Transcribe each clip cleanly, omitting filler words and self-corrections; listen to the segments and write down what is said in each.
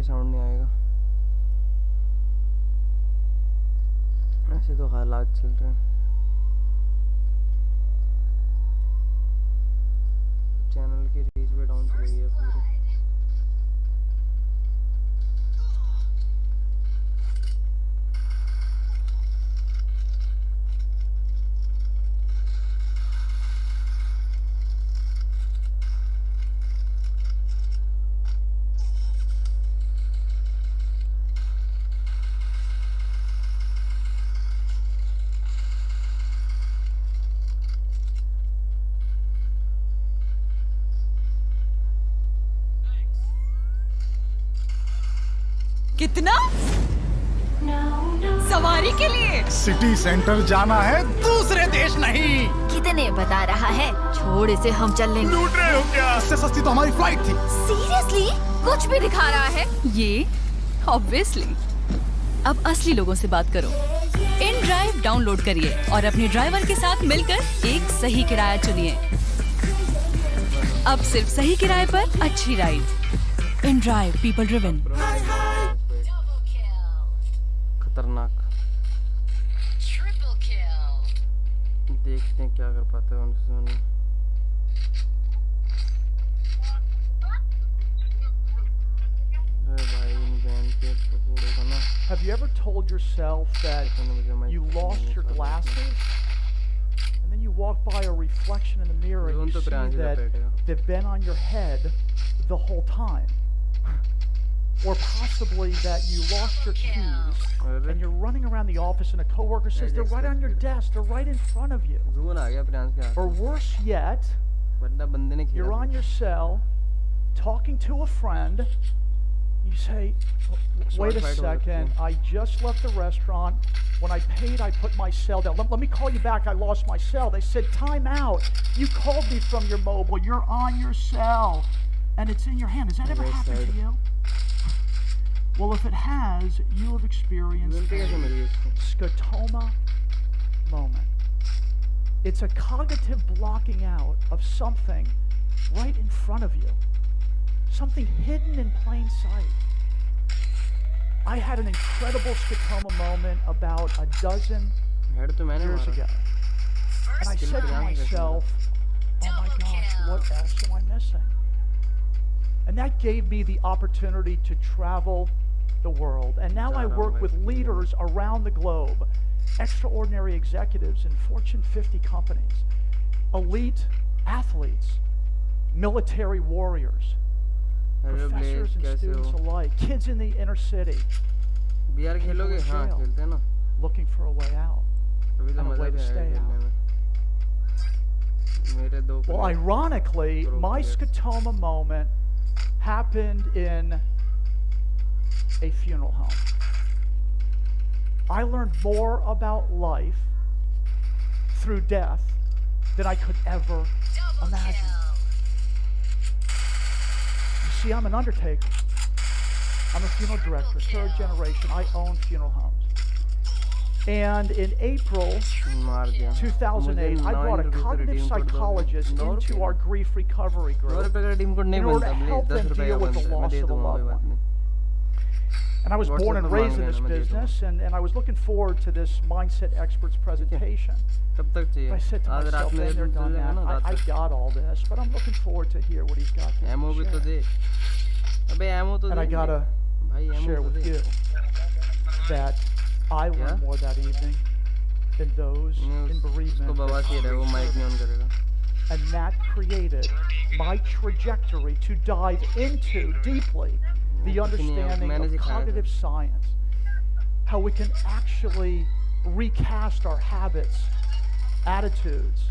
Sound नहीं आएगा। ऐसे तो हालात चल रहे हैं। चैनल की रीच भी डाउन चली गई है पूरी। कितना सवारी के लिए सिटी सेंटर जाना है, दूसरे देश नहीं। कितने बता रहा है? छोड़ इसे, हम चल लेंगे। लूट रहे हो क्या? इससे सस्ती तो हमारी फ्लाइट थी। सीरियसली? कुछ भी दिखा रहा है ये ऑब्वियसली। अब असली लोगों से बात करो। इन ड्राइव डाउनलोड करिए और अपने ड्राइवर के साथ मिलकर एक सही किराया चुनिए। अब सिर्फ सही किराए पर अच्छी ride. In drive, people driven. खतरनाक। देखते हैं क्या कर पाते हैं उनसे। Have you ever told yourself that you lost your glasses and then you walk by a reflection in the mirror and you see that they've been on your head the whole time? Or possibly that you lost your keys and you're running around the office and a coworker says they're right on your desk, they're right in front of you. Or worse yet, you're on your cell talking to a friend. You say, wait a second, I just left the restaurant. When I paid, I put my cell down. Let me call you back, I lost my cell. They said, time out. You called me from your mobile, you're on your cell, and it's in your hand. Has that ever happened to you? Well, if it has, you have experienced a scotoma moment. It's a cognitive blocking out of something right in front of you. Something hidden in plain sight. I had an incredible scotoma moment about a dozen years ago. And I said to myself, oh my gosh, what else am I missing? And that gave me the opportunity to travel the world. And now I work with leaders around the globe, extraordinary executives in Fortune 50 companies, elite athletes, military warriors, professors and students alike, kids in the inner city, looking for a way out and a way to stay out. Well, ironically, my scotoma moment happened in a funeral home. I learned more about life through death than I could ever imagine. You see, I'm an undertaker. I'm a funeral director, third generation. I own funeral homes. And in April 2008, I brought a cognitive psychologist into our grief recovery group in order to help them deal with the loss of a loved one. And I was born and raised in this business, and I was looking forward to this Mindset Experts presentation. But I said to myself, then they're done that. I got all this, but I'm looking forward to hear what he's got to share. And I gotta share with you that I learned more that evening than those in bereavement. And that created my trajectory to dive into deeply the understanding of cognitive science, how we can actually recast our habits, attitudes,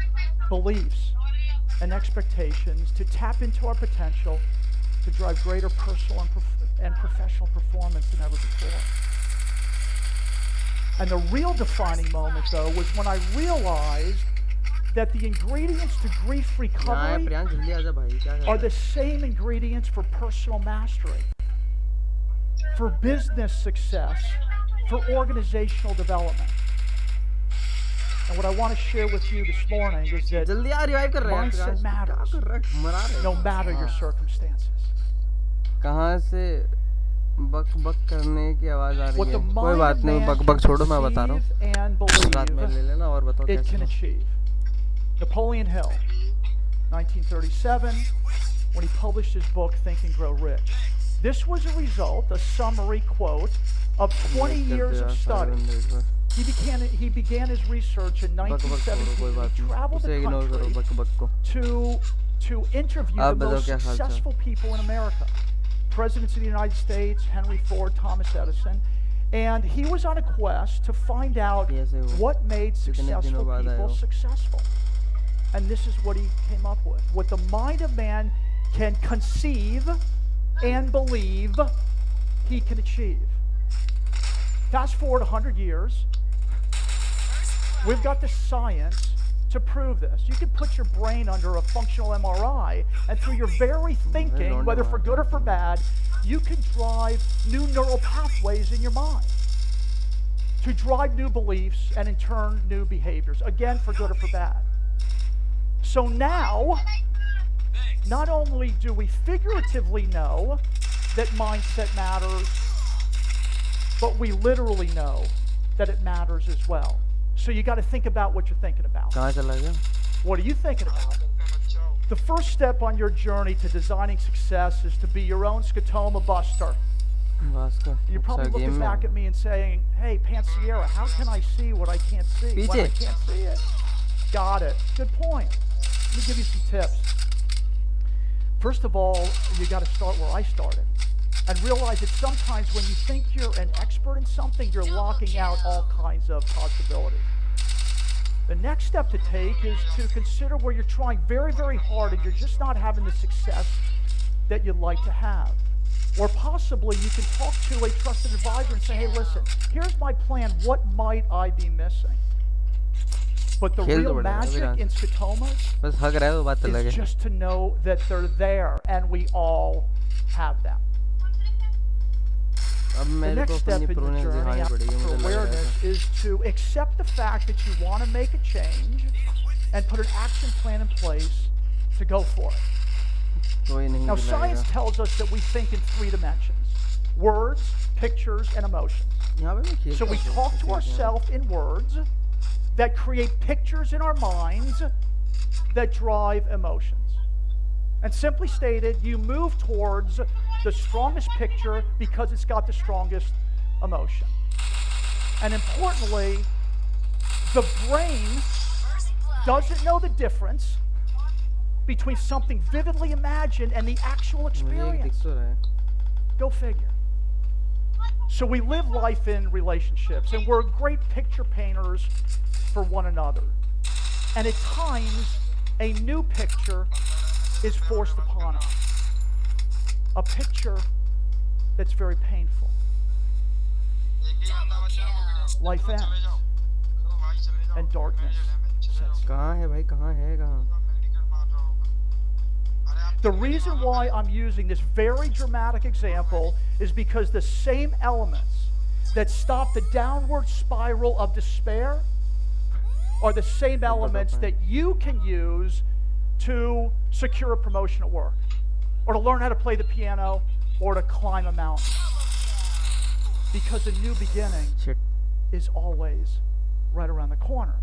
beliefs, and expectations to tap into our potential to drive greater personal and professional performance than ever before. And the real defining moment, though, was when I realized that the ingredients to grief recovery are the same ingredients for personal mastery, for business success, for organizational development. And what I want to share with you this morning is that mindset matters, no matter your circumstances. बक बक करने की आवाज आ What रही the है कोई mind बात of नहीं man buck can बक छोड़ो मैं बता रहा conceive and हूँ रात में ले believe, लेना और बताओ it can कैसे achieve. Napoleon Hill, 1937, when he published his book, Think and Grow Rich. This was a result, a summary quote, of 20 years of study. He began his research in 1917. He traveled the country to interview the most successful people in America. Presidents of the United States, Henry Ford, Thomas Edison. And he was on a quest to find out what made successful people successful. And this is what he came up with. What the mind of man can conceive and believe, he can achieve. Fast forward 100 years, we've got the science to prove this. You can put your brain under a functional MRI, and through your very thinking, whether for good or for bad, you can drive new neural pathways in your mind to drive new beliefs and in turn new behaviors, again for good or for bad. So now, not only do we figuratively know that mindset matters, but we literally know that it matters as well. So you got to think about what you're thinking about. What are you thinking about? The first step on your journey to designing success is to be your own scotoma buster. You're probably looking back at me and saying, hey, Pansiera, how can I see what I can't see when I can't see it? Got it. Good point. Let me give you some tips. First of all, you got to start where I started and realize that sometimes when you think you're an expert in something, you're locking out all kinds of possibilities. The next step to take is to consider where you're trying very, very hard and you're just not having the success that you'd like to have. Or possibly you can talk to a trusted advisor and say, hey, listen, here's my plan. What might I be missing? But the real magic in scotomas is just to know that they're there, and we all have them. The next step in your journey after awareness is to accept the fact that you want to make a change and put an action plan in place to go for it. Now, science tells us that we think in 3 dimensions: words, pictures, and emotions. So we talk to ourselves in words that create pictures in our minds that drive emotions. And simply stated, you move towards the strongest picture because it's got the strongest emotion. And importantly, the brain doesn't know the difference between something vividly imagined and the actual experience. Go figure. So we live life in relationships, and we're great picture painters for one another. And at times, a new picture is forced upon us. A picture that's very painful. Life ends, and darkness sets in. The reason why I'm using this very dramatic example is because the same elements that stop the downward spiral of despair are the same elements that you can use to secure a promotion at work, or to learn how to play the piano, or to climb a mountain. Because a new beginning is always right around the corner.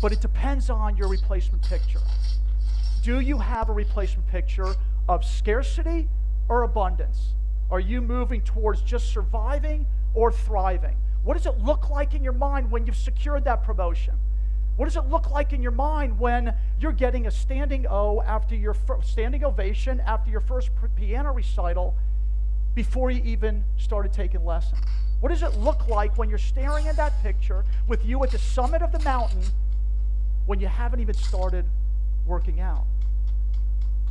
But it depends on your replacement picture. Do you have a replacement picture of scarcity or abundance? Are you moving towards just surviving or thriving? What does it look like in your mind when you've secured that promotion? What does it look like in your mind when you're getting a standing ovation after your first piano recital before you even started taking lessons? What does it look like when you're staring at that picture with you at the summit of the mountain when you haven't even started working out?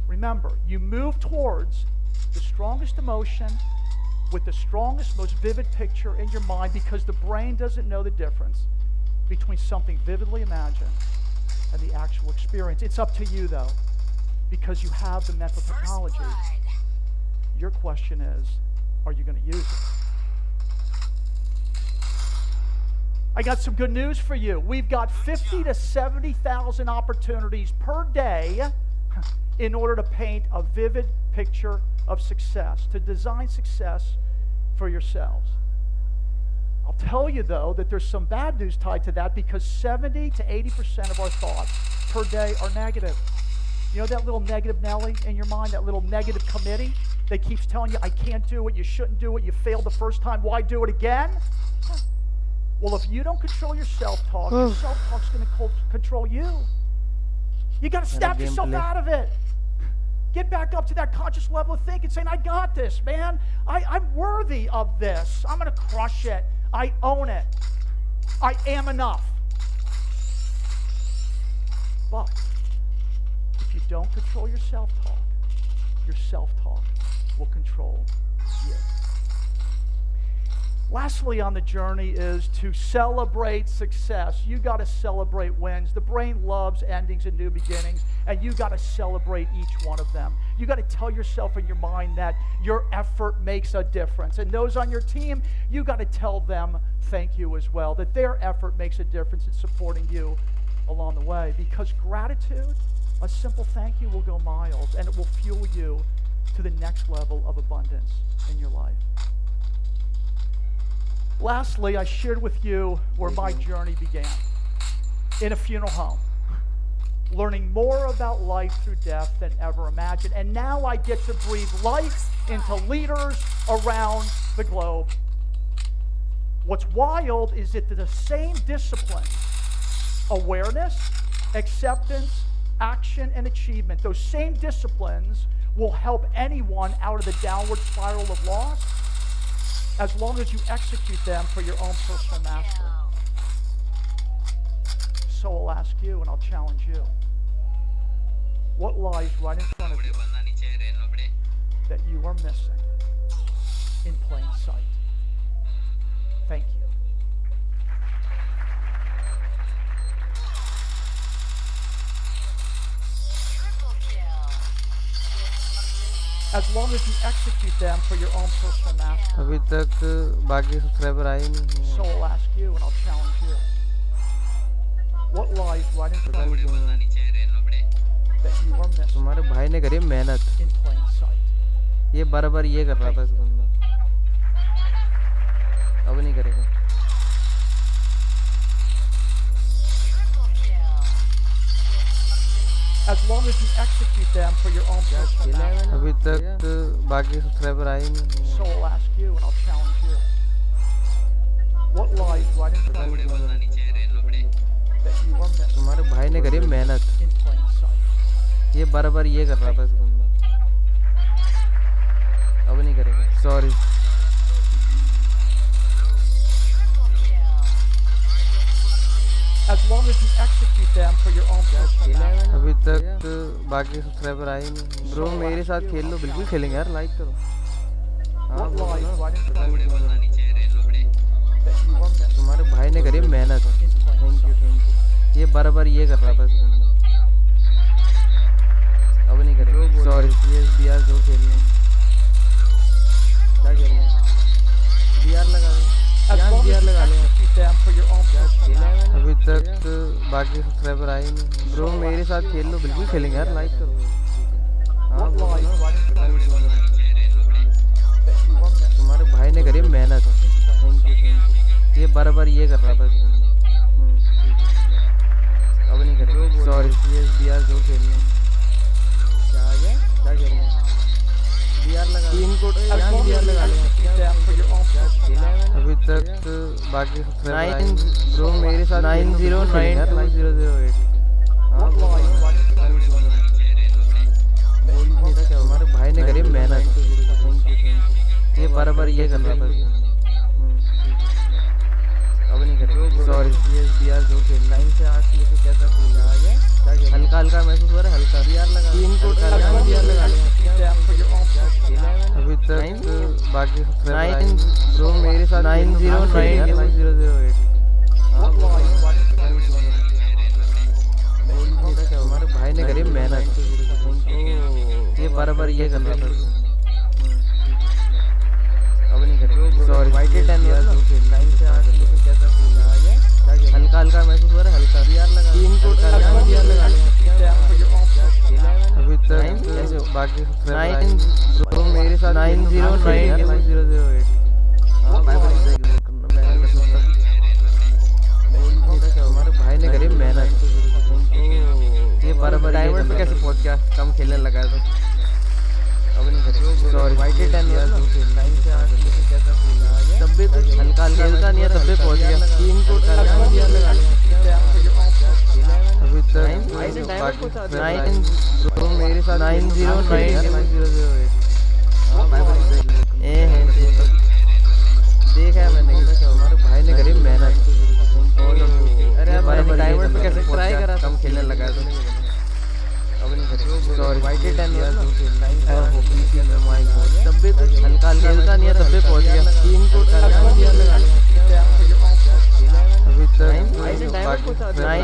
Remember, you move towards the strongest emotion with the strongest, most vivid picture in your mind because the brain doesn't know the difference between something vividly imagined and the actual experience. It's up to you, though, because you have the mental technology. Your question is, are you going to use it? I got some good news for you. We've got 50 to 70,000 opportunities per day in order to paint a vivid picture of success, to design success for yourselves. I'll tell you, though, that there's some bad news tied to that, because 70 to 80% of our thoughts per day are negative. You know that little negative Nelly in your mind, that little negative committee that keeps telling you, I can't do it, you shouldn't do it, you failed the first time, why do it again? Well, if you don't control your self-talk, your self-talk's going to control you. You got to snap yourself out of it. Get back up to that conscious level of thinking, saying, I got this, man. I'm worthy of this. I'm going to crush it. I own it. I am enough. But if you don't control your self-talk will control you. Lastly on the journey is to celebrate success. You got to celebrate wins. The brain loves endings and new beginnings, and you got to celebrate each one of them. You got to tell yourself in your mind that your effort makes a difference. And those on your team, you got to tell them thank you as well, that their effort makes a difference in supporting you along the way. Because gratitude, a simple thank you, will go miles, and it will fuel you to the next level of abundance in your life. Lastly, I shared with you where my journey began, in a funeral home, learning more about life through death than ever imagined. And now I get to breathe life into leaders around the globe. What's wild is that the same disciplines, awareness, acceptance, action, and achievement, those same disciplines will help anyone out of the downward spiral of loss, as long as you execute them for your own personal mastery. So I'll ask you and I'll challenge you. What lies right in front of you that you are missing in plain sight? Thank you. As long as you execute them for your own personal mastery. अभी तक बाकी subscriber आए नहीं. So I'll ask you and I'll challenge you. What lies right in front of you that you are missing तुम्हारे भाई ने करी मेहनत. in plain sight? ये बार-बार ये कर रहा था इस बंदा. अब नहीं करेगा. As long as you execute them for your own personal mastery. अभी तक बाकी सब्सक्राइबर आए नहीं. So I'll ask you and I'll challenge you. What lies right in front of you that you are missing तुम्हारे भाई ने करी मेहनत. in plain sight? ये बार-बार ये कर रहा था इस बंदा. अब नहीं करेगा. Sorry. As long as you execute them for your own personal mastery. अभी तक बाकी सब्सक्राइबर आए नहीं. ब्रो मेरे साथ खेल लो. बिल्कुल खेलेंगे यार. लाइक करो. What lies right in front of you that you are missing तुम्हारे भाई ने करी मेहनत. in plain sight? ये बार-बार ये कर रहा था इस बंदा. अब नहीं करेगा. Sorry. ये BR जो खेलना. क्या खेलना? BR लगा दे. As long as you execute them for your own personal mastery. अभी तक बाकी सब्सक्राइबर आए नहीं. ब्रो मेरे साथ खेल लो. बिल्कुल खेलेंगे यार. लाइक करो. What lies right in front of you that you are missing तुम्हारे भाई ने करी मेहनत. in plain sight? ये बार-बार ये कर रहा था इस बंदा. अब नहीं करेगा. Sorry. ये BR जो खेलना. क्या आ गया? क्या खेलना? BR लगा. तीन code As long BR as you लगा ले. execute them for your own personal mastery. अभी तक बाकी सब्सक्राइबर ब्रो मेरे साथ 90920008. What lies right in front of you that you are missing हमारे भाई ने करी मेहनत. ये बार-बार ये कर रहा था. अब नहीं करेगा. Sorry. ये BR जो खेलना. 9 से 8 लेके कैसा खेलना आ गया? हल्का-हल्का महसूस हो रहा है. हल्का BR लगा. तीन कोड BR लगा ले. execute them for your own personal mastery. अभी तक बाकी सब्सक्राइबर ब्रो मेरे साथ 90920008. What lies right in front of you हमारे भाई ने करी मेहनत. ये बार-बार ये कर रहा था. अब नहीं करेगा. Sorry. YT10 जो खेलना. 9 से 8 लेके कैसा खेलना आ गया? हल्का-हल्का महसूस हो रहा है. हल्का BR लगा. तीन कोड BR लगा ले. execute them for your own personal mastery. अभी तक बाकी 9 ब्रो मेरे साथ 909008। हाँ भाई हमारे भाई ने करी मेहनत। ये बराबर डायमंड पे कैसे पहुंच गया? कम खेलने लगा है तो अब नहीं करेगा। सॉरी वाइट 10 यार 9 से 8 कैसा फील आ गया? तब भी तो हल्का खेलता नहीं है, तब भी पहुंच गया। 3 को लगा दिया अभी तक 9 ब्रो मेरे साथ 909008। ए है देखा है मैंने हमारे भाई ने करी मेहनत। अरे भाई डायमंड पे कैसे ट्राई करा? कम खेलने लगा है तो अब नहीं करेगा। सॉरी वाइट 10 यार 9 तब भी तो हल्का खेलता नहीं है, तब भी पहुंच गया। 3 को लगा दिया अभी तक 9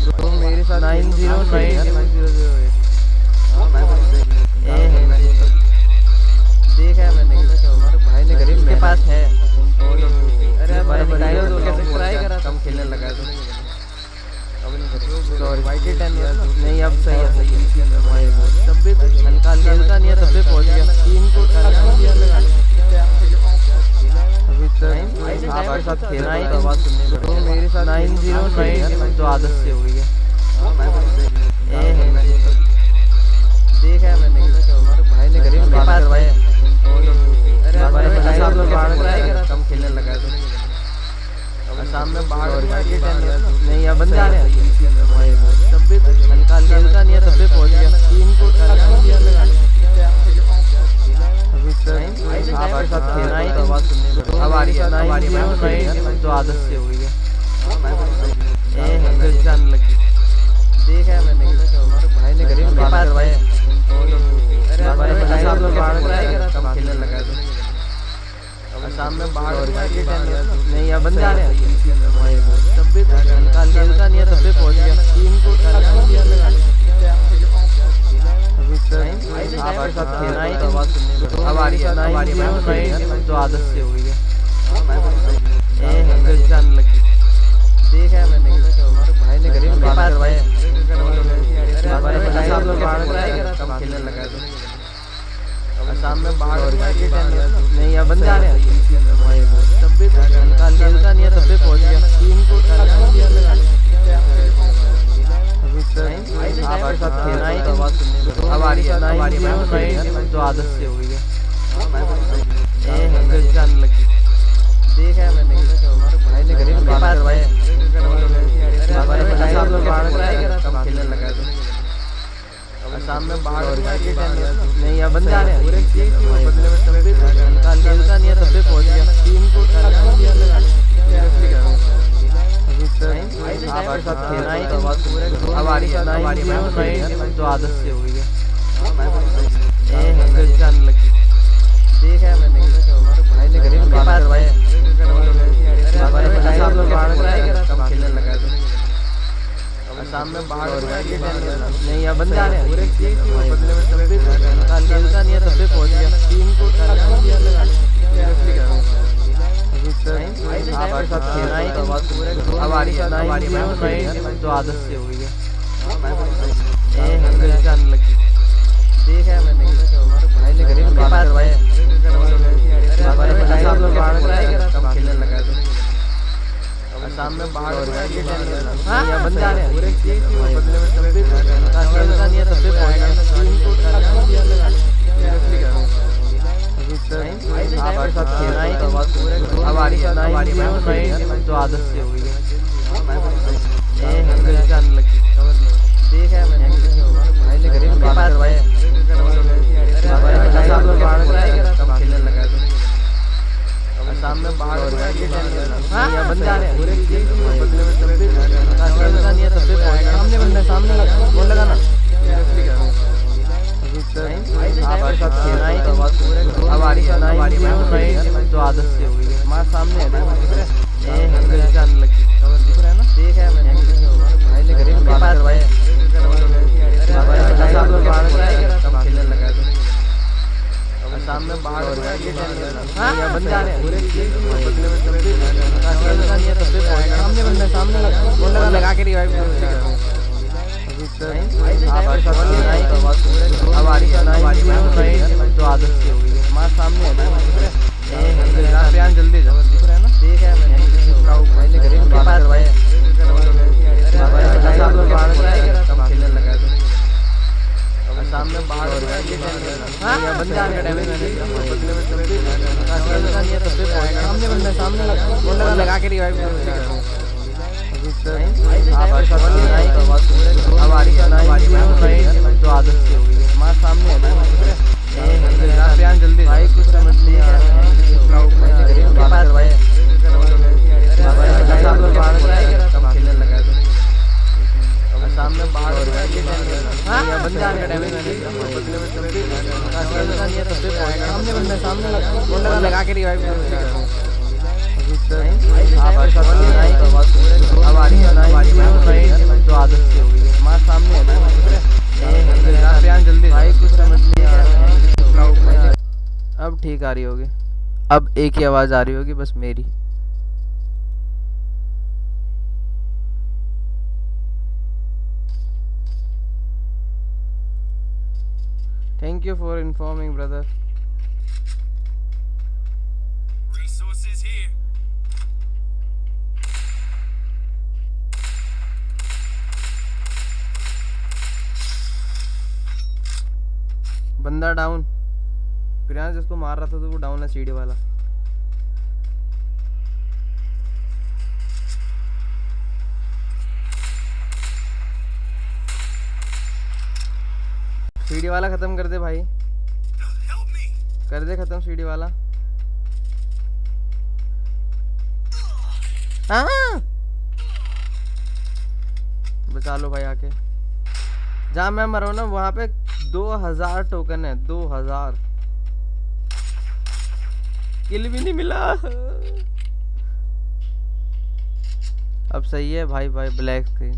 ब्रो मेरे साथ 909008। ए है देखा है मैंने हमारे भाई ने करी मेरे पास है। अरे भाई डायमंड तो कैसे ट्राई करा? कम खेलने लगा है तो अब नहीं करेगा। सॉरी वाइट 10 यार नहीं अब सही है। तब भी तो हल्का खेलता नहीं है, तब भी पहुंच गया। 3 को लगा दिया अभी तक आपके साथ खेलना ही आवाज सुनने को मेरे साथ 9090 तो आदत से हो गई है। ए है देखा है मैंने हमारे भाई ने करी मेरे पास है। अरे भाई डायमंड तो ट्राई करा? कम खेलने लगा है तो सामने बाहर नहीं अब बंदे आ रहे हैं। तब भी तो हल्का खेलता नहीं है, तब भी पहुंच गया। 3 को लगा दिया अभी तक आपके साथ खेलना ही आवाज सुनने को अब आ रही है तो आदत से हो गई है। ए है फिर जाने लगी। देखा है मैंने हमारे भाई ने करी मेरे पास है। अरे भाई डायमंड तो ट्राई करा? कम खेलने लगा है तो सामने बाहर नहीं अब बंदे आ रहे हैं। तब भी तो हल्का खेलता नहीं है, तब भी पहुंच गया। 3 को लगा दिया अभी तक आपके साथ खेलना ही आवाज सुनने को अब आ रही है तो आदत से हो गई है। ए है फिर जाने लगी। देखा है मैंने हमारे भाई ने करी मेरे पास है। अरे भाई डायमंड तो ट्राई करा? कम खेलने लगा है तो सामने बाहर नहीं अब बंदे आ रहे हैं। तब भी तो हल्का खेलता नहीं है, तब भी पहुंच गया। 3 को लगा दिया अभी तक आपके साथ खेलना ही आवाज सुनने को अब आ रही है तो आदत से हो गई है। ए है फिर जाने लगी। देखा है मैंने हमारे भाई ने करी मेरे पास है। अरे भाई डायमंड तो ट्राई करा? कम खेलने लगा है तो सामने बाहर नहीं अब बंदे आ रहे हैं। तब भी तो हल्का खेलता नहीं है, तब भी पहुंच गया। 3 को लगा दिया अभी तक आपके साथ खेलना ही आवाज सुनने को अब आ रही है तो आदत से हो गई है। ए है फिर जाने लगी। देखा है मैंने हमारे भाई ने करी मेरे पास है। अरे भाई डायमंड तो ट्राई करा? कम खेलने लगा है तो सामने बाहर नहीं अब बंदे आ रहे हैं। तब भी तो हल्का खेलता नहीं है, तब भी पहुंच गया। 3 को लगा दिया अभी तक आपके साथ खेलना ही आवाज सुनने को अब आ रही है तो आदत से हो गई है। ए है फिर जाने लगी। देखा है मैंने हमारे भाई ने करी मेरे पास है। अरे भाई डायमंड तो ट्राई करा? कम खेलने लगा है तो सामने बाहर नहीं बंदे आ रहे हैं। तब भी तो हल्का खेलता नहीं है, तब भी पहुंच गया। 3 को लगा दिया अभी तक आपके साथ खेलना ही आवाज सुनने को अब आ रही है तो आदत से हो गई है। ए है फिर जाने लगी। देखा है मैंने हमारे भाई ने करी मेरे पास है। अरे भाई डायमंड तो ट्राई करा? कम खेलने लगा है तो सामने बाहर नहीं बंदे आ रहे हैं। तब भी तो हल्का खेलता नहीं है, तब भी पहुंच गया। सामने बंदा सामने लगा ना अभी तक आपके साथ खेलना ही आवाज सुनने को अब आ रही है तो आदत से हो गई है। माँ सामने है। ए है फिर जाने लगी। देखा है मैंने हमारे भाई ने करी मेरे पास है। अरे भाई डायमंड तो ट्राई करा? कम खेलने लगा है तो सामने बाहर बंदे आ रहे हैं। तब भी तो हल्का खेलता नहीं है, तब भी पहुंच गया। सामने बंदा सामने लगा के रिवाइव अभी अब आ रही है तो आदत से हो गई है। माँ सामने है प्रियान जल्दी जा देख है मैंने गरीब के पास भाई खेलने लगा सामने बाहर बंदे आने टाइम सामने बंदा सामने लगा के रिवाइव अब आ रही है तो आदत से हो गई है। माँ सामने है प्रियान जल्दी भाई कुछ समझ नहीं आ रहा गरीब के पास भाई खेलने लगा सामने बाहर बंदे आने टाइम सामने बंदा सामने लगा के रिवाइव अब आ रही है तो आदत से हो गई है। माँ सामने है प्रियान जल्दी भाई कुछ समझ नहीं आ रहा अब ठीक आ रही होगी। अब एक ही आवाज आ रही होगी बस मेरी। Thank you for informing, brother. Resources here. बंदा डाउन। प्रियांश जिसको मार रहा था तो वो डाउन है सीढ़ी वाला। सीढ़ी वाला खत्म कर दे भाई, कर दे खत्म सीढ़ी वाला। हाँ बचा लो भाई आके। जहाँ मैं मरो ना वहां पे 2000 टोकन है, 2000 किल भी नहीं मिला। अब सही है भाई भाई। ब्लैक स्क्रीन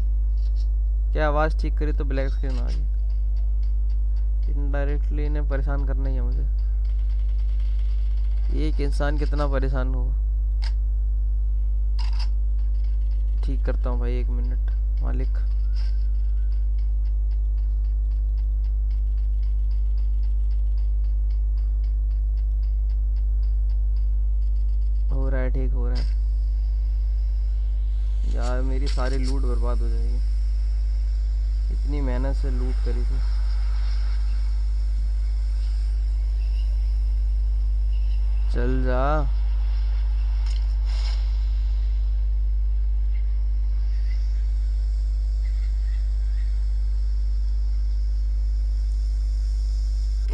क्या आवाज ठीक करी तो ब्लैक स्क्रीन आ गई। इनडायरेक्टली इन्हें परेशान करना ही है मुझे। एक इंसान कितना परेशान होगा। ठीक करता हूँ भाई, 1 मिनट मालिक। हो रहा है, ठीक हो रहा है यार। मेरी सारी लूट बर्बाद हो जाएगी। इतनी मेहनत से लूट करी थी। चल जा।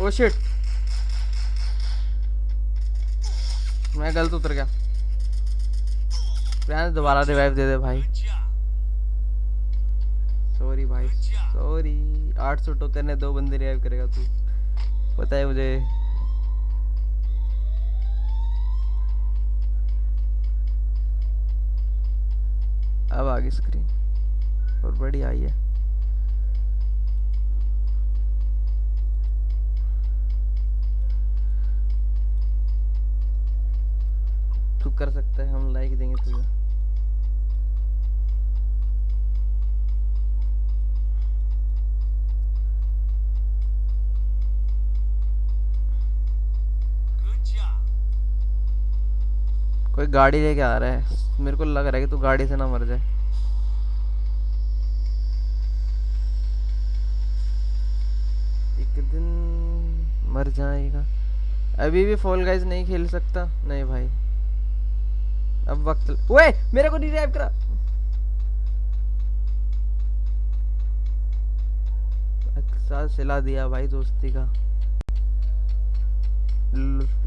ओ शिट, मैं गलत उतर गया। प्रियांश दोबारा रिवाइव दे दे भाई। सॉरी भाई सॉरी। 800 टोकन है, 2 बंदे रिवाइव करेगा तू, पता है मुझे। अब आ गई स्क्रीन और बड़ी आई है। तू कर सकता है, हम लाइक देंगे तुझे। कोई गाड़ी लेके आ रहा है, मेरे को लग रहा है कि तू गाड़ी से ना मर जाए। एक दिन मर जाएगा। अभी भी फॉल गाइज नहीं खेल सकता? नहीं भाई, अब वक्त। ओए मेरे को रिवाइव करा। अच्छा सिला दिया भाई दोस्ती का।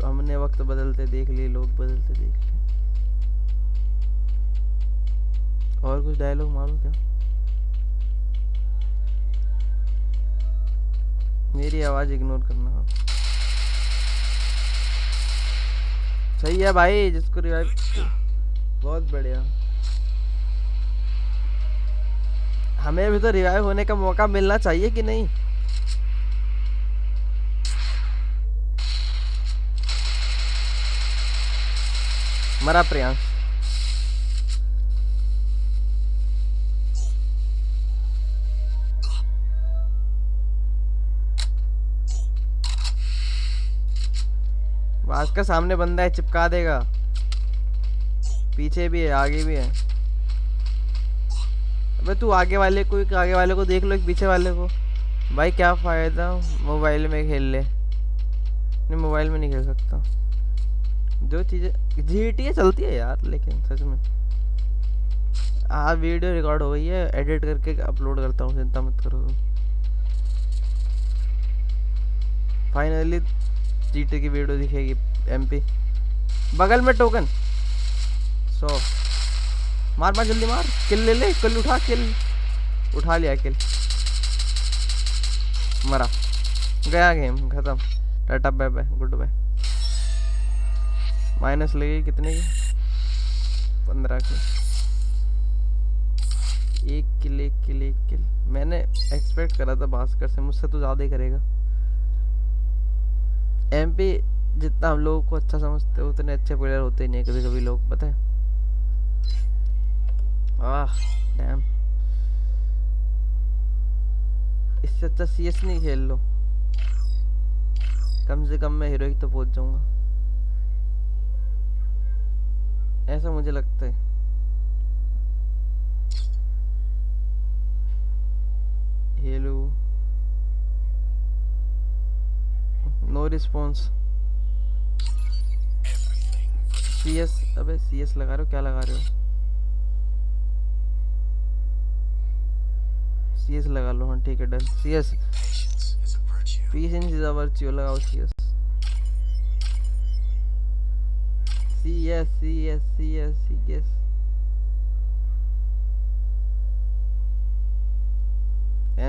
हमने वक्त बदलते देख लिए, लोग बदलते देख लिए। और कुछ डायलॉग मारो क्या? मेरी आवाज इग्नोर करना। सही है भाई, जिसको रिवाइव। बहुत बढ़िया। हमें भी तो रिवाइव होने का मौका मिलना चाहिए कि नहीं? मरा प्रियांश। आज का सामने बंदा है, चिपका देगा। पीछे भी है, आगे भी है। अबे तू आगे वाले को देख लो, एक पीछे वाले को। भाई क्या फायदा मोबाइल में खेल ले। नहीं मोबाइल में नहीं खेल सकता। जो चीजें GTA चलती है यार, लेकिन सच में। आज वीडियो रिकॉर्ड हो गई है, एडिट करके अपलोड करता हूँ, चिंता मत करो। फाइनली GTA की वीडियो दिखेगी। MP बगल में टोकन 100 मार मार जल्दी मार। किल ले ले, किल उठा, किल उठा लिया, किल मरा, गया गेम खत्म। Tata bye bye, good bye. Minus लगी कितने की? 15 की। एक किल। मैंने एक्सपेक्ट करा था भास्कर से, मुझसे तो ज्यादा ही करेगा। MP जितना हम लोगों को अच्छा समझते हैं उतने अच्छे प्लेयर होते ही नहीं कभी कभी लोग, पता है। डैम, इससे अच्छा CS नहीं खेल लो। कम से कम मैं हीरोइक तो पहुंच जाऊंगा, ऐसा मुझे लगता है। Hello, no response. CS, अबे CS लगा रहे हो, क्या लगा रहे हो? CS लगा लो, हाँ ठीक है, done. CS patience is a virtue, लगाओ CS।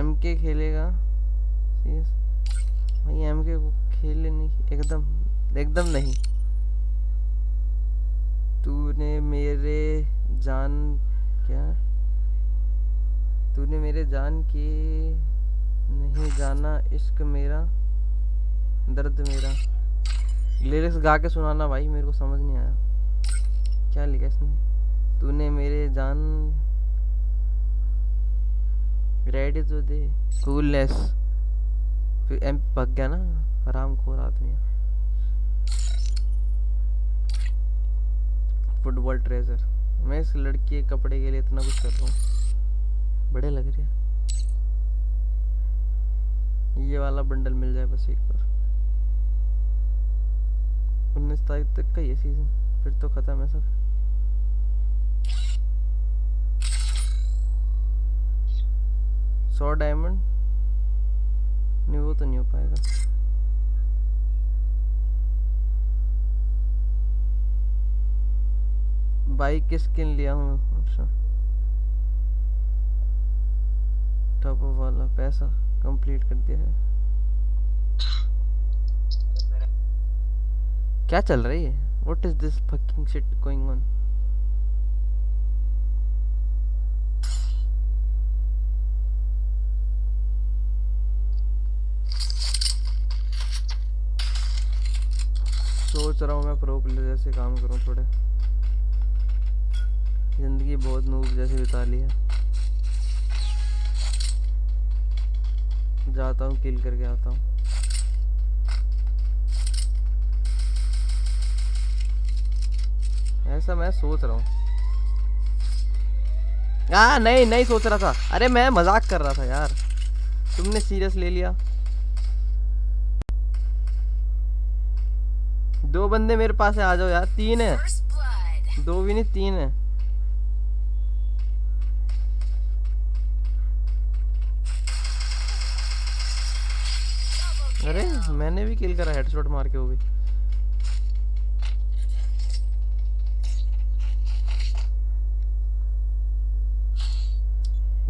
MK खेलेगा CS? भाई MK को खेले नहीं, एकदम नहीं। तूने मेरे जान के नहीं जाना, इश्क मेरा दर्द मेरा। लिरिक्स गा के सुनाना भाई, मेरे को समझ नहीं आया क्या लिखा इसने। तूने मेरे जान रेडी तो दे, कूलनेस। फिर एम भाग गया ना, हरामखोर आदमी है। फुटबॉल ट्रेजर, मैं इस लड़की के कपड़े के लिए इतना कुछ कर रहा हूँ, बड़े लग रहे हैं। ये वाला बंडल मिल जाए बस एक बार। 19 तारीख तक का ये सीजन, फिर तो खत्म है सब। $100 डायमंड नहीं, वो तो नहीं हो पाएगा। बाइक की स्किन लिया हूँ, अच्छा। टॉप वाला पैसा कंप्लीट कर दिया है। क्या चल रही है? What is this fucking shit going on? सोच रहा हूँ मैं प्रो प्लेयर जैसे काम करूँ थोड़े। जिंदगी बहुत नूब जैसे बिता ली है। जाता हूँ, किल करके आता हूँ। ऐसा मैं सोच रहा हूँ। नहीं सोच रहा था। अरे मैं मजाक कर रहा था यार, तुमने सीरियस ले लिया। 2 बंदे मेरे पास है, आ जाओ यार। 3 है, 2 भी नहीं 3 है। अरे मैंने भी किल करा हेडशॉट मार के, वो भी।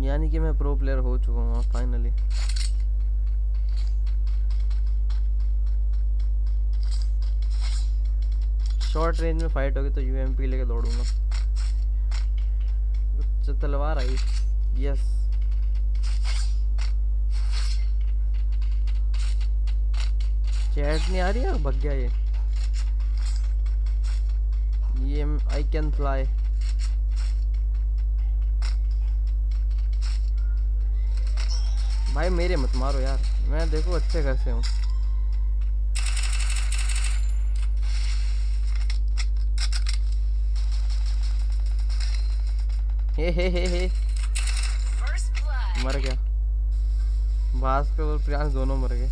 यानी कि मैं प्रो प्लेयर हो चुका हूँ फाइनली। शॉर्ट रेंज में फाइट होगी तो UMP लेके दौड़ूंगा। तलवार आई, यस। चैट नहीं आ रही है, भग गया ये आई कैन फ्लाई। भाई मेरे मत मारो यार, मैं देखो अच्छे घर से हूँ। हे मर गया। भास्कर और प्रियांश दोनों मर गए।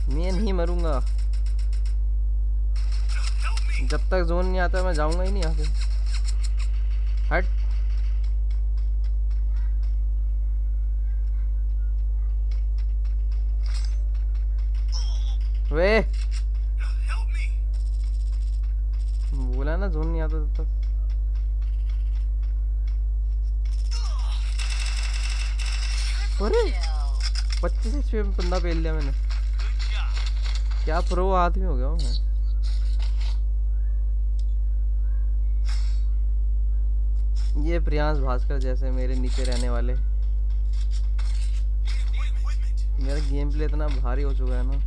मैं नहीं मरूंगा जब तक जोन नहीं आता। मैं जाऊंगा ही नहीं यहाँ से। हट। वे बोला ना जोन नहीं आता तब तक। अरे 25 HP में बंदा पेल लिया मैंने। क्या प्रो आदमी हो गया हूँ मैं। ये प्रियांश भास्कर जैसे मेरे नीचे रहने वाले। मेरा गेम प्ले इतना भारी हो चुका है ना।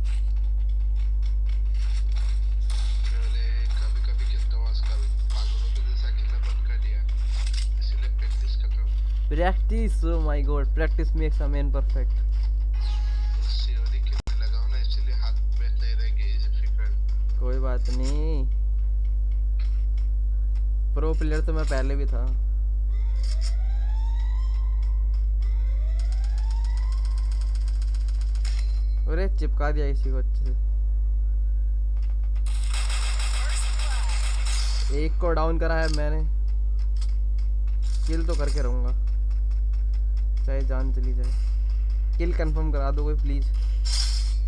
Practice, oh my god, practice makes a man perfect. कोई बात नहीं, प्रो प्लेयर तो मैं पहले भी था। अरे चिपका दिया इसी को अच्छे से। एक को डाउन करा है मैंने। किल तो करके रहूंगा चाहे जान चली जाए। किल कंफर्म करा दो कोई please.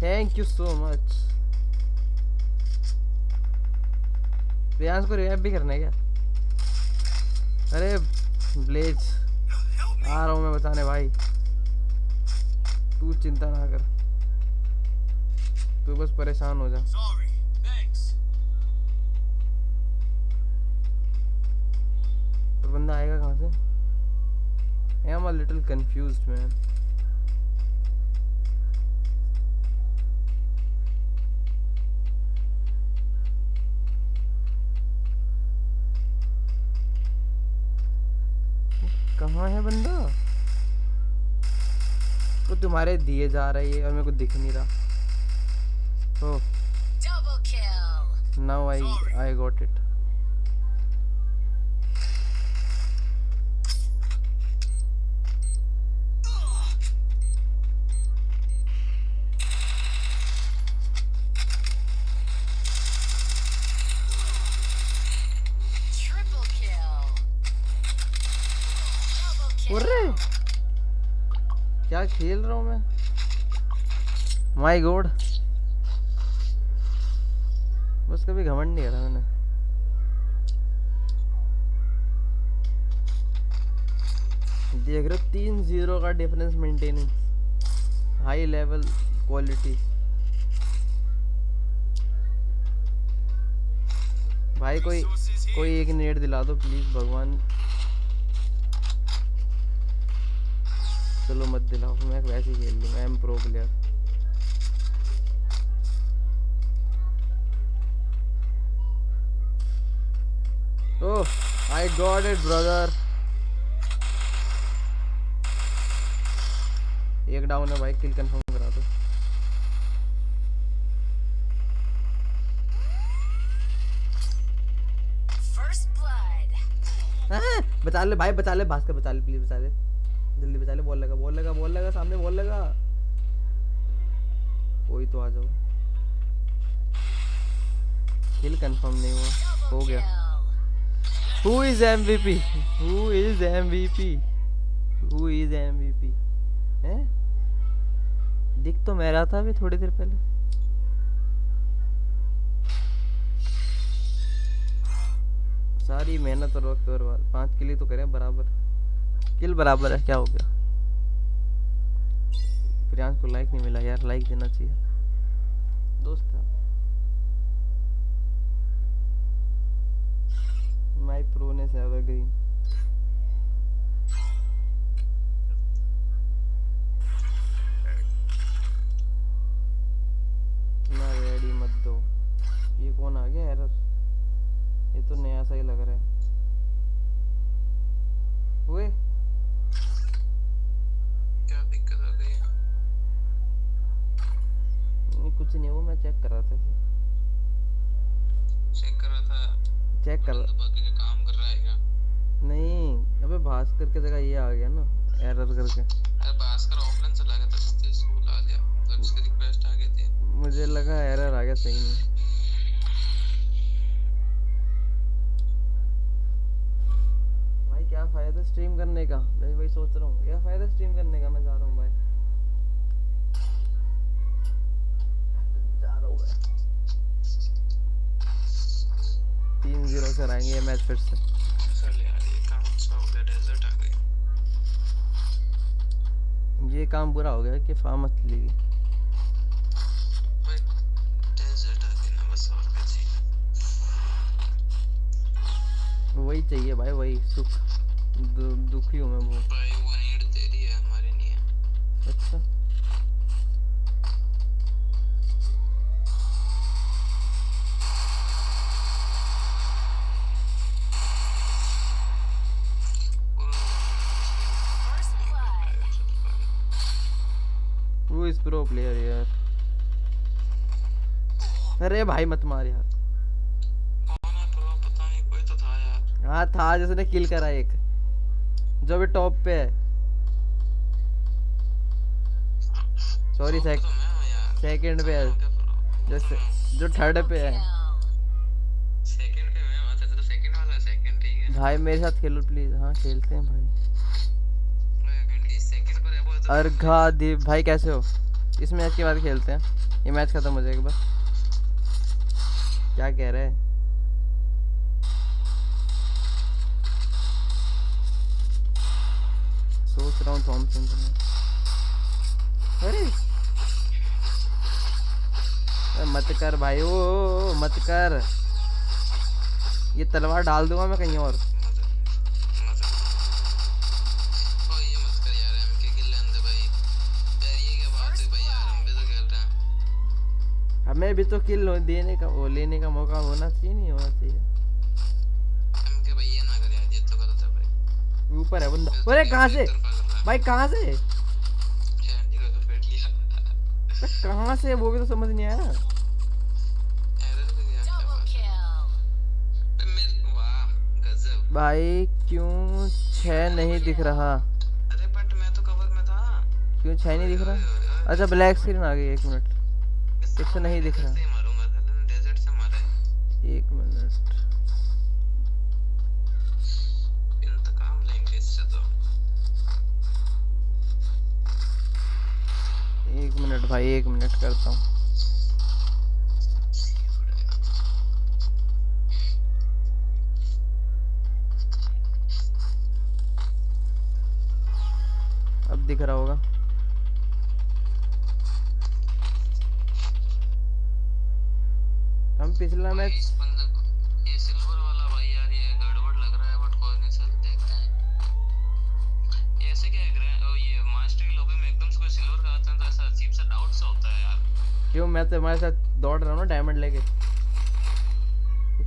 Thank you so much. Priyansh को रिवाइव भी करना है क्या? अरे ब्लेज आ रहा हूँ मैं बचाने भाई, तू चिंता ना कर, तू बस परेशान हो जा। तो बंदा आएगा कहाँ से? I am a little confused man. कहाँ है बंदा? वो तुम्हारे दिए जा रही है और मेरे को दिख नहीं रहा। Oh, now I got it. अरे क्या खेल रहा हूँ मैं, माय गॉड। बस कभी घमंड नहीं करा मैंने। देख रहे हो 3-0 का difference maintaining, high level quality. भाई कोई एक नेट दिला दो प्लीज भगवान। चलो मत दिलाओ, मैं वैसे ही खेल लूँगा, I am pro player. Oh I got it brother. एक डाउन है भाई, किल कंफर्म करा दो। बचा ले भाई, बचा ले भास्कर, बचा ले प्लीज, बचा ले जल्दी, बचा ले। बॉल लगा सामने, बॉल लगा। कोई तो आ जाओ। किल कंफर्म नहीं हुआ, हो गया। Who is MVP? Who is MVP? Who is MVP? हैं? दिख तो मैं रहा था अभी थोड़ी देर पहले। सारी मेहनत और वक्त और 5 किल तो करें बराबर। किल बराबर है, क्या हो गया? प्रियांश को लाइक नहीं मिला यार, लाइक देना चाहिए दोस्त। My proneness evergreen. ना रेडी मत दो। ये कौन आ गया एरर? ये तो नया सा ही लग रहा है। ओए क्या दिक्कत आ गई? कुछ नहीं, वो मैं चेक कर रहा था। चेक कर रहा था। चेक कर तो बाकी का काम कर रहा है क्या? नहीं, अबे भास्कर की जगह ये आ गया ना एरर करके। अरे भास्कर ऑफलाइन चला गया था, इसलिए स्कूल आ गया, तो उसकी रिक्वेस्ट आ गई थी। मुझे लगा एरर आ गया, सही नहीं। भाई क्या फायदा स्ट्रीम करने का, मैं वही सोच रहा हूँ, क्या फायदा स्ट्रीम करने का। मैं जा रहा हूँ भाई, जा रहा हूँ भाई। 3-0 से रहेंगे ये मैच फिर से। चल यार ये काम अच्छा हो गया, डेजर्ट आ गई। ये काम बुरा हो गया कि फार्म असली की भाई डेजर्ट आ गई ना, बस और क्या चाहिए। वही चाहिए भाई, वही सुख। दुखी हूँ मैं बहुत। भाई वो नीड तेरी है, हमारी नहीं है। अच्छा वो इस प्रो प्लेयर यार। अरे भाई मत मार यार। कौन है प्रो? पता नहीं, कोई तो था यार। हाँ था, जिसने किल करा एक, जो भी टॉप पे है। सॉरी तो मैं हूँ यार। सेकंड पे है, क्या प्रो? जो थर्ड पे है। सेकंड पे मैं आता था, तो सेकंड वाला सेकंड ठीक है। भाई मेरे साथ खेलो प्लीज। हाँ खेलते हैं भाई। इस सेकंड पर है वो तो। अर्घा दीप भाई कैसे हो? इस मैच के बाद खेलते हैं, ये मैच खत्म हो जाएगा बस। क्या कह रहे हैं? सोच रहा हूँ थॉमसन से। अरे मत कर भाई, ओ मत कर, ये तलवार डाल दूंगा मैं कहीं और। हमें भी तो किल देने का, वो लेने का मौका होना चाहिए, नहीं होना चाहिए। एमके भैया ना कर यार, ये तो गलत है भाई। ऊपर है बंदा। अरे कहाँ से भाई, कहाँ से शैंडी को तो पेट लिया। कहाँ से, वो भी तो समझ नहीं आया। एरर हो गया क्या बात? मेरे वाह गजब भाई क्यों 6 नहीं दिख रहा? अरे बट मैं तो कवर में था। क्यों 6 नहीं दिख रहा? अच्छा ब्लैक स्क्रीन आ गई, 1 मिनट। इससे नहीं दिख रहा। से मारूंगा, साले डेजर्ट से मारा है। 1 मिनट, इंतकाम लेंगे इससे तो। 1 मिनट भाई, 1 मिनट करता हूँ। अब दिख रहा होगा। हम पिछला मैच इस बंदे को, ये सिल्वर वाला भाई यार, ये गड़बड़ लग रहा है, बट कोई नहीं, चल देखते हैं। ये ऐसे क्या है, ये मास्टर की लॉबी में एकदम से कोई सिल्वर का आता है तो ऐसा अजीब सा डाउट सा होता है यार। क्यों, मैं तो हमारे साथ दौड़ रहा हूँ ना डायमंड लेके।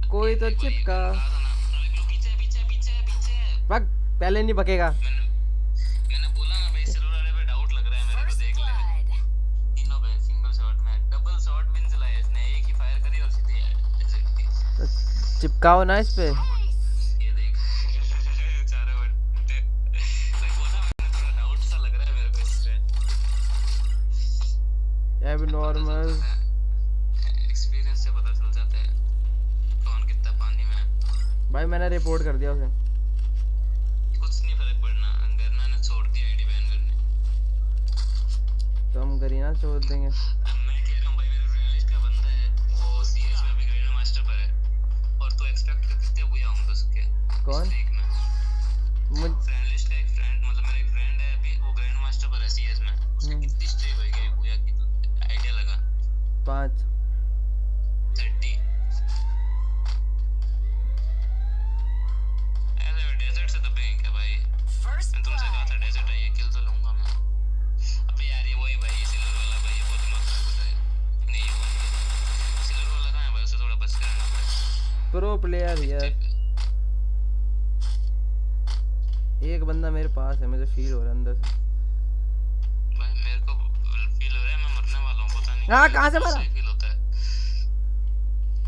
कोई तो चिपका। पीछे पीछे पीछे पीछे। भाग, पहले नहीं बकेगा। मैंने बोला ना भाई, सिल्वर वाले पे डाउट लग रहा है मेरे को, देख ले। तीनों पे सिंगल शॉट में, डबल शॉट भी नहीं चलाया इसने, एक ही फायर करी और सीधे हेड। तो चिपकाओ ना इस पे। ये देख चारों बंदे, मैं बोला मैंने, थोड़ा डाउट सा लग रहा है मेरे को इस पे। एबनॉर्मल एक्सपीरियंस से पता चल जाता है कौन कितना पानी में है। भाई मैंने रिपोर्ट कर दिया उसे। कुछ नहीं फर्क पड़ना, अंगरना ने छोड़ दी आईडी बैन करने। तो हम करीना छोड़ देंगे। अब मैं कह रहा हूँ भाई, मेरा जर्नलिस्ट का बंदा है, वो सीएस में भी ग्रैंड मास्टर पर है, और तो एक्सपेक्ट कर सकते हैं भैया होंगे उसके। कौन? मुझ जर्नलिस्ट का एक फ्रेंड, मतलब मेरा एक फ्रेंड है अभी, वो ग्रैंड मास्टर पर है सीएस में। उसकी कितनी स्ट्रीक होगी भैया की, तो आइडिया लगा। 5 30। ऐसे डेजर्ट से दबेंगे क्या भाई? मैं तुमसे कहा था डेजर्ट है, ये किल तो लूंगा मैं। अबे यार ये वही भाई, सिल्वर वाला भाई, वो दिमाग खराब होता है। नहीं ये वही है। सिल्वर वाला कहाँ है भाई, उसे थोड़ा बच कर रहना पड़ेगा। प्रो प्लेयर यार। एक बंदा मेरे पास है, मुझे फील हो रहा है अंदर से। भाई मेरे को फील हो रहा है मैं मरने वाला हूँ, पता नहीं हाँ कहाँ से मारा? सही फील होता है।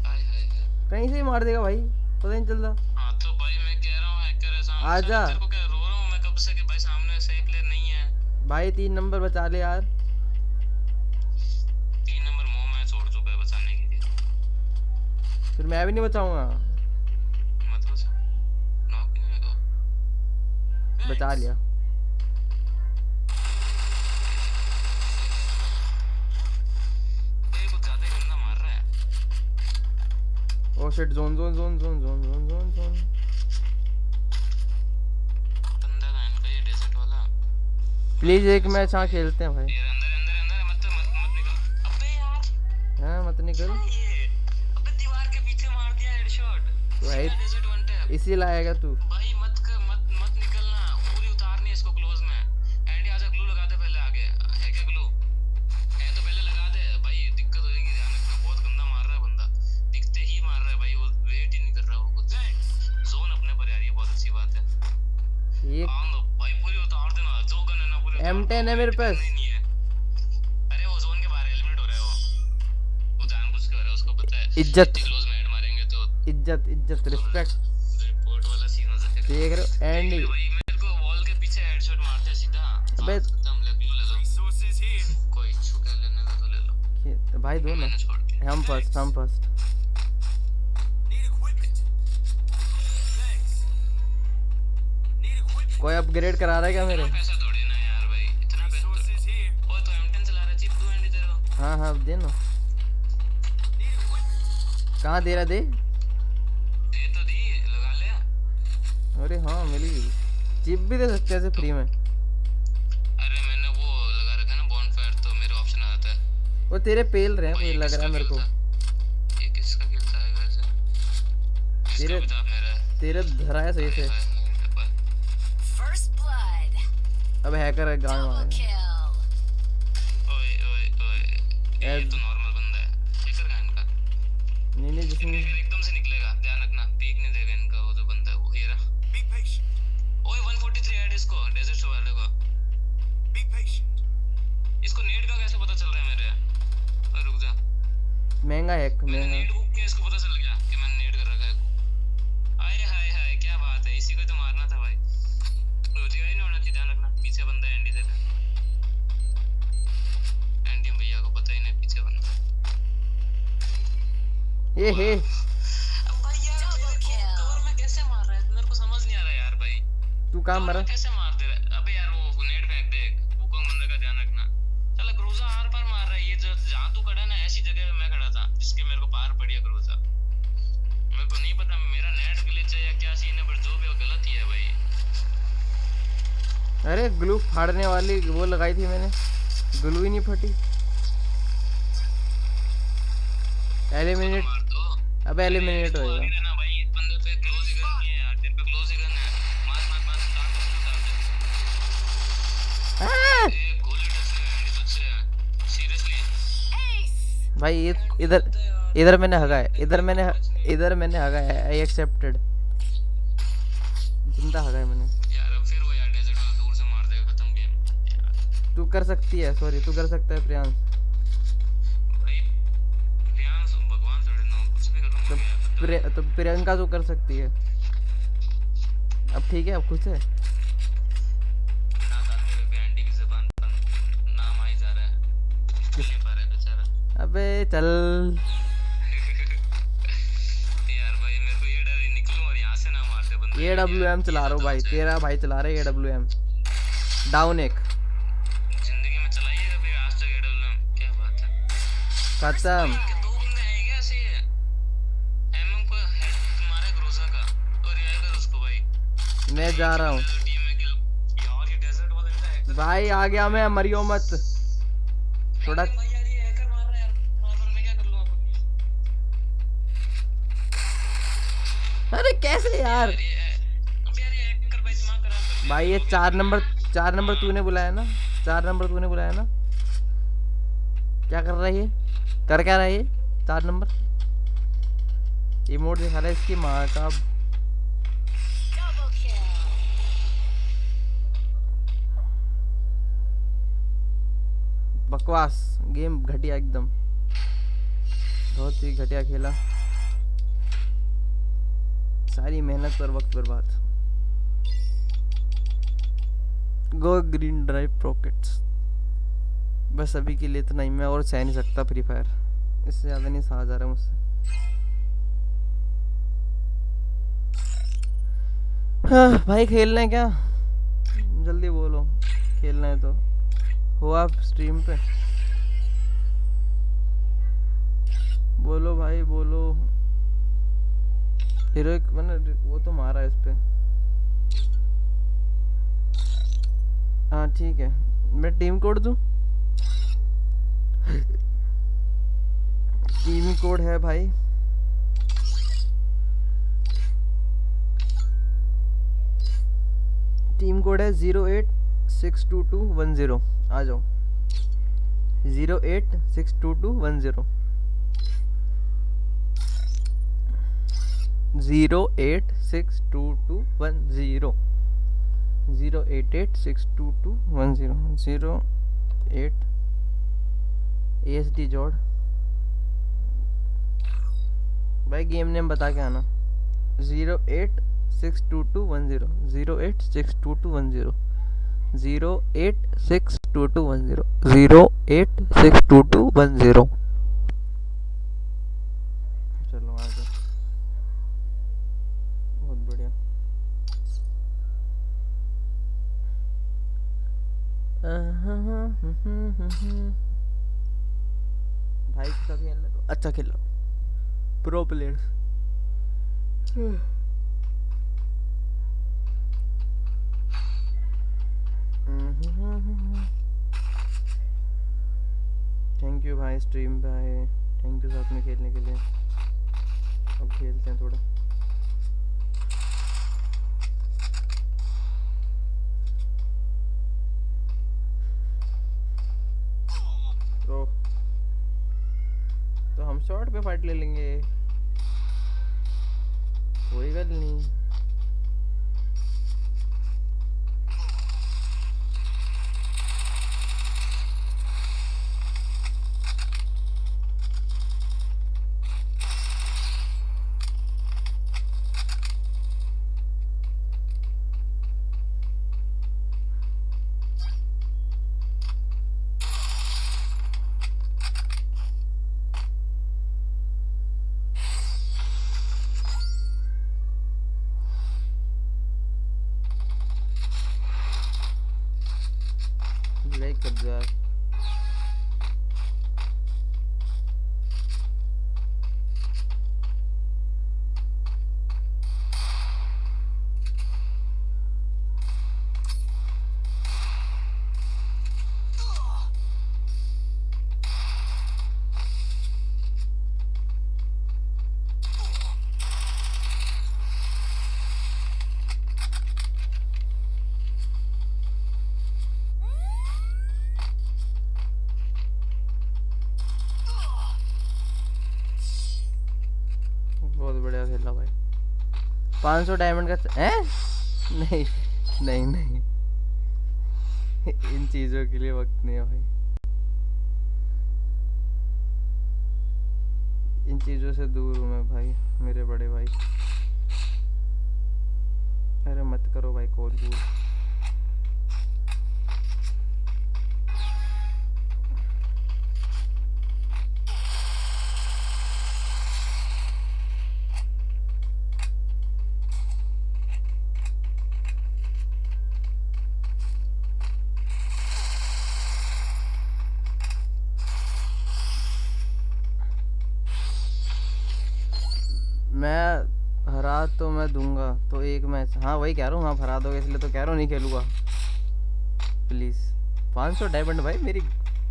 हाय हाय हाय। कहीं से ही मार देगा भाई, पता नहीं चलता। हाँ तो भाई मैं कह रहा हूँ हैकर है सामने। आजा। तेरे को क्या रो रहा हूँ मैं कब से कि भाई सामने सही प्लेयर नहीं है। भाई 3 नंबर बचा ले यार। 3 नंबर मुंह में छोड़ चुका है बचाने के लिए। फिर मैं भी नहीं बचाऊंगा। मतलब से नॉक ही नहीं होगा। बचा लिया। ये कुछ ज्यादा ही गंदा मार रहा है। Oh shit, zone zone zone zone zone zone zone zone. बंदा का इनका ये डेजर्ट वाला। प्लीज एक मैच हाँ खेलते हैं भाई। ये अंदर अंदर अंदर मत मत मत निकल। अबे यार हाँ मत निकल। ये अबे दीवार के पीछे मार दिया हेडशॉट। भाई डेजर्ट वन टैप। इसी लाएगा तू। भाई मत निकलना। पूरी उतारनी है इसको क्लोज में। एंडी आजा ग्लू लगा दे पहले आगे। है क्या ग्लू? है तो पहले लगा दे भाई, दिक्कत हो जाएगी। ध्यान रखना बहुत गंदा मार रहा है बंदा। दिखते ही मार रहा है भाई, वो वेट ही नहीं कर रहा वो कुछ। जोन अपने पर यार, ये बहुत अच्छी बात है। ये भाई पूरी उतार देना। जो गन है ना पूरी M10 है मेरे पास। नहीं है। अरे वो जोन के बाहर एलिमिनेट हो रहा है वो जानबूझ के हो रहा है, उसको पता है। इज्जत क्लोज में हेड मारेंगे तो इज्जत इज्जत रिस्पेक्ट। रिपोर्ट वाला सीन हो जाएगा। देख रहे हो एंडी? भाई मेरे को वॉल के पीछे हेडशॉट मारते हैं सीधा। अबे एकदम ले लो। Resources here. कोई छुका लेने का तो ले लो। भाई दो ना। मैंने छोड़ के हम first Need equipment. Thanks. Need equipment. कोई अपग्रेड करा रहा है क्या मेरे? पैसा थोड़ी ना यार भाई, इतना पैसा थोड़ी। Resources here. ओए तो M10 चला रहा है, चिप दो एंडी तेरे को। हाँ हाँ दे ना। Need equipment. कहाँ दे रहा दे? दे तो दी, लगा ले। अरे हाँ मिल गई। चिप भी दे सकते हैं ऐसे फ्री में। अरे मैंने वो लगा रखा है ना बॉनफायर, तो मेरा ऑप्शन आ जाता है। वो तेरे पेल रहे हैं भाई कोई लग रहा है मेरे को। ये किसका खेलता है वैसे? तेरे इसका बता मेरा है। तेरे धरा है सही से। First blood. अब हैकर है गांव Double में। kill. ओए ओए ओए, ये तो नॉर्मल बंदा है। हैकर का इनका नहीं नहीं जिसमें एकदम से निकलेगा, ध्यान रखना। पीक नहीं देगा इनका वो जो बंदा है वो। ये रहा। Be patient. ओए 143 ऐड इसको डेजर्ट वाले को। Be patient. इसको नेट का कैसे पता चल रहा है मेरे? अरे रुक जा, महंगा है मैंने महंगा। नेट बुक किया, इसको पता चल गया कि मैंने नेट कर रखा है। आए हाय हाय क्या बात है, इसी को तो मारना था भाई। रोजी नहीं होना चाहिए, ध्यान रखना। पीछे बंदा है एंडी देता। एंडी भैया को पता ही नहीं पीछे बंदा है। ये हे अब भाई यार मेरे को कवर में कैसे मार रहा है, मेरे को समझ नहीं आ रहा यार भाई। तू काम मरा। कैसे मार दे रहा है? अबे यार वो नेट फेंक दे। वुकोंग बंदे का ध्यान रखना। चल क्रूजा आर पर मार रहा है। ये जो जहां तू खड़ा है ना, ऐसी जगह पे मैं खड़ा था जिसके मेरे को पार पड़ी है क्रूजा। मेरे को नहीं पता मेरा नेट ग्लिच है या क्या सीन है, पर जो भी हो गलत ही है भाई। अरे ग्लू फाड़ने वाली वो लगाई थी मैंने, ग्लू ही नहीं फटी। एलिमिनेट। मार दो। अबे एलिमिनेट तो होएगा। आगे रहना भाई, इस बंदे पे क्लोज ही गन नहीं है यार। तेरे पे क्लोज ही गन है। मार मार मार, उतार दे। ए गोली टच नहीं हुई तुझसे सीरियसली। Ace. भाई ये इधर मैंने हगा है। इधर मैंने हगा है। I accepted. जिंदा हगा है मैंने। यार अब फिर वो यार डेजर्ट वाला दूर से मार देगा, खत्म गेम। तू कर सकती है, सॉरी तू कर सकता है प्रियांश। भाई प्रियांश भगवान थोड़े ना, कुछ भी करूंगा यार। तो प्रियंका तो कर सकती है। अब ठीक है, अब खुश है। ना ताने पे एंडी की ज़बान पर नाम आ ही जा रहा है। नहीं पा रहा है बेचारा। अबे चल। यार भाई मेरे को ये डर है निकलूं और यहाँ से ना मार दे बंदा। AWM चला रहा हूँ भाई, तेरा भाई चला रहा है AWM। डाउन एक जिंदगी में चलाइए कभी आज तक AWM? क्या बात है। खत्म। दो बंदे हैं क्या ऐसे? एमएम को हेड मारा क्रूजा का और ये आएगा उसको भाई। मैं जा रहा हूँ टीम में किल। यार ये डेजर्ट वाला इतना हैकर। भाई, आ गया मैं। मरियो मत थोड़ा। भाई यार ये हैकर मार रहा है यार। नॉर्मल में क्या कर लूं अब? अरे कैसे यार? अब यार ये हैकर भाई दिमाग खराब कर दिया। भाई ये 4 नंबर तूने बुलाया ना? 4 नंबर तूने बुलाया ना? क्या कर रहा है ये? कर क्या रहा है ये 4 नंबर? इमोट दिखा रहा है इसकी माँ का। Double kill. बकवास गेम, घटिया एकदम, बहुत ही घटिया खेला, सारी मेहनत पर वक्त बर्बाद। Go green drive pockets. बस अभी के लिए इतना ही, मैं और सह नहीं सकता फ्री फायर, इससे ज़्यादा नहीं सहा जा रहा मुझसे। हाँ भाई खेलना है क्या? जल्दी बोलो, खेलना है तो हो आप स्ट्रीम पे, बोलो भाई बोलो। हीरोइक मैंने वो तो मारा है इस पे। हाँ ठीक है, मैं टीम कोड दूँ? टीम कोड है भाई, टीम कोड है 08622110। आ जाओ 08622110, 08622110, 08862210, 08 ASD जोड़ भाई, गेम नेम बता के आना। 08622110, 08622110, 08622110, 08622110। चलो आ जाओ, बहुत बढ़िया। भाई के साथ खेलना तो अच्छा खेल रहा, प्रो प्लेयर्स। थैंक यू भाई स्ट्रीम पे आए, थैंक यू साथ में खेलने के लिए। अब खेलते हैं थोड़ा। तो हम शॉर्ट पे फाइट ले लेंगे, कोई गल नहीं। लाइक कर दो यार। बहुत बढ़िया खेला भाई। 500 डायमंड का हैं? नहीं नहीं नहीं, इन चीजों के लिए वक्त नहीं है भाई, इन चीजों से दूर हूँ मैं भाई, मेरे बड़े भाई। अरे मत करो भाई कॉल कूल। मैं हरा तो मैं दूंगा तो एक मैच, हाँ वही कह रहा हूँ, आप हरा दोगे इसलिए तो कह रहा हूँ नहीं खेलूंगा प्लीज। 500 डायमंड भाई मेरी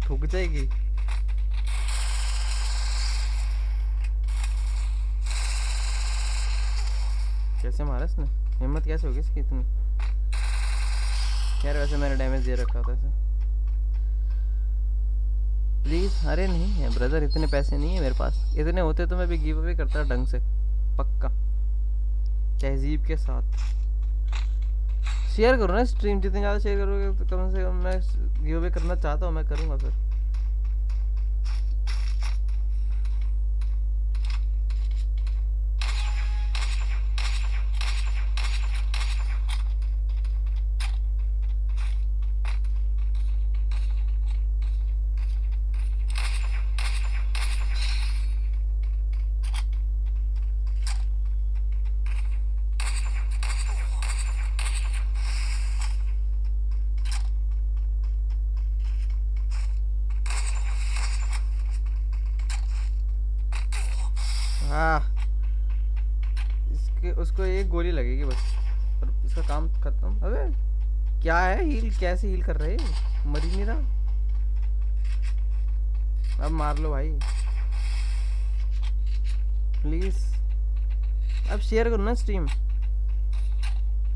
ठुक जाएगी। कैसे मारा इसने, हिम्मत कैसे होगी इसकी इतनी। यार वैसे मैंने डैमेज दे रखा था इसे, प्लीज। अरे नहीं है ब्रदर, इतने पैसे नहीं है मेरे पास, इतने होते तो मैं भी गिव अवे करता ढंग से, पक्का तहजीब के साथ। शेयर करो ना स्ट्रीम, जितनी ज़्यादा शेयर करोगे तो कम से कम मैं गिव अवे करना चाहता हूँ, मैं करूँगा फिर। हाँ इसके उसको एक गोली लगेगी बस और इसका काम खत्म। अबे क्या है, हील कैसे हील कर रहे हैं, मर ही नहीं रहा। अब मार लो भाई प्लीज, अब शेयर करो ना स्ट्रीम।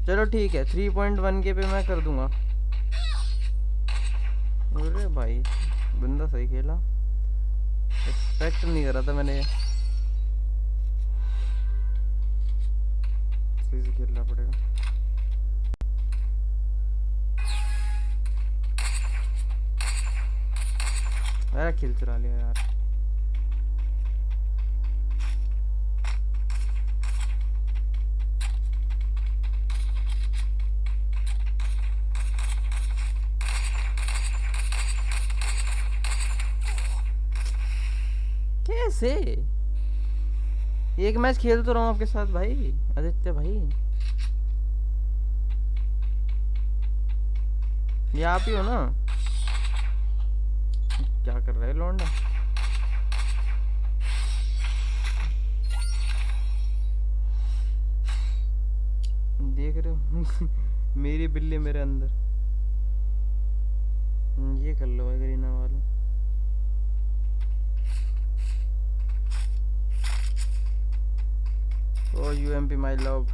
चलो ठीक है 3.1K पे मैं कर दूंगा। अरे भाई बंदा सही खेला, एक्सपेक्ट नहीं कर रहा था मैंने। सही से खेलना पड़ेगा। अरे खेल चुरा लिया यार। कैसे एक मैच खेल तो रहा हूँ आपके साथ भाई आदित्य भाई, ये आप ही हो ना। क्या कर रहे हैं लौंडा, देख रहे हो मेरी बिल्ली मेरे अंदर। ये कर लो अगर ना वालों। Oh, UMP my love.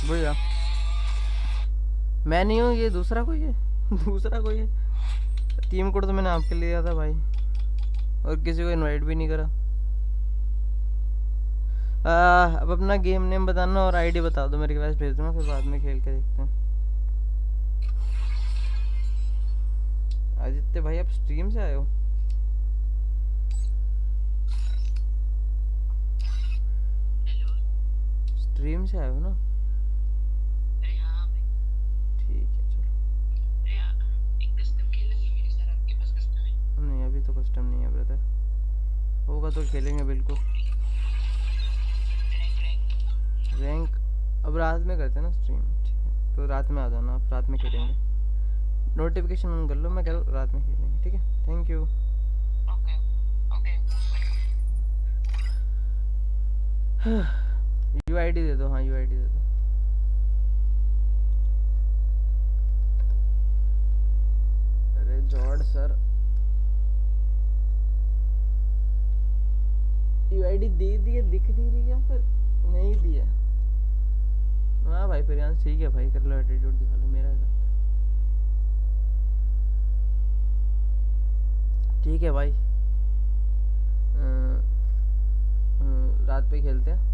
भैया मैं नहीं हूँ, ये दूसरा कोई है दूसरा कोई है। टीम कोड तो मैंने आपके लिए दिया था भाई, और किसी को इनवाइट भी नहीं करा। अब अपना गेम नेम बताना और आईडी बता दो, मैं रिक्वेस्ट भेज दूंगा, फिर बाद में खेल के देखते हैं। आदित्य भाई आप स्ट्रीम से आए हो? स्ट्रीम से आए हो ना? ठीक है चलो। नहीं अभी तो कस्टम नहीं है ब्रदर, होगा तो खेलेंगे बिल्कुल। रैंक अब रात में करते हैं ना स्ट्रीम, ठीक है तो रात में आ जाना, आप रात में खेलेंगे। नोटिफिकेशन ऑन कर लो, मैं कह रहा हूँ रात में खेलेंगे, ठीक है। Thank you. यूआईडी दे दो, हाँ यूआईडी दे दो। अरे जॉर्ड सर यूआईडी दे दिए, दिख नहीं रही है फिर नहीं दिया। हाँ भाई प्रियांश ठीक है भाई, कर लो एटीट्यूड दिखा लो मेरा साथ। ठीक है भाई रात पे खेलते हैं।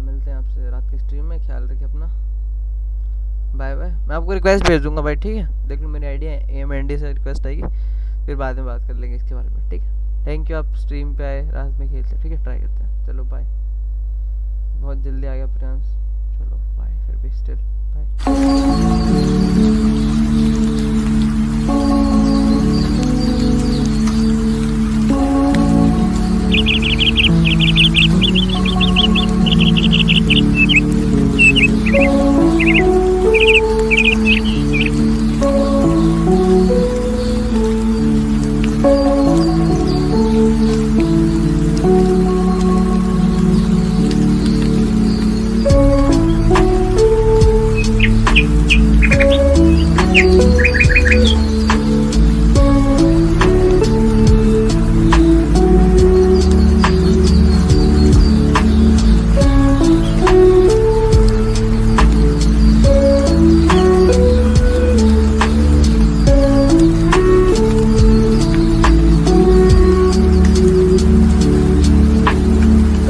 मिलते हैं आपसे रात की स्ट्रीम में, ख्याल रखिए अपना, बाय बाय। मैं आपको रिक्वेस्ट भेज दूंगा भाई, ठीक है। देख लो मेरी आईडी है AMND से रिक्वेस्ट आएगी, फिर बाद में बात कर लेंगे इसके बारे में, ठीक है। थैंक यू, आप स्ट्रीम पे आए, रात में खेलते हैं, ठीक है। ट्राई करते हैं, चलो बाय। बहुत जल्दी आ गया प्रियांश, चलो बाय। फिर भी स्टिल बाय।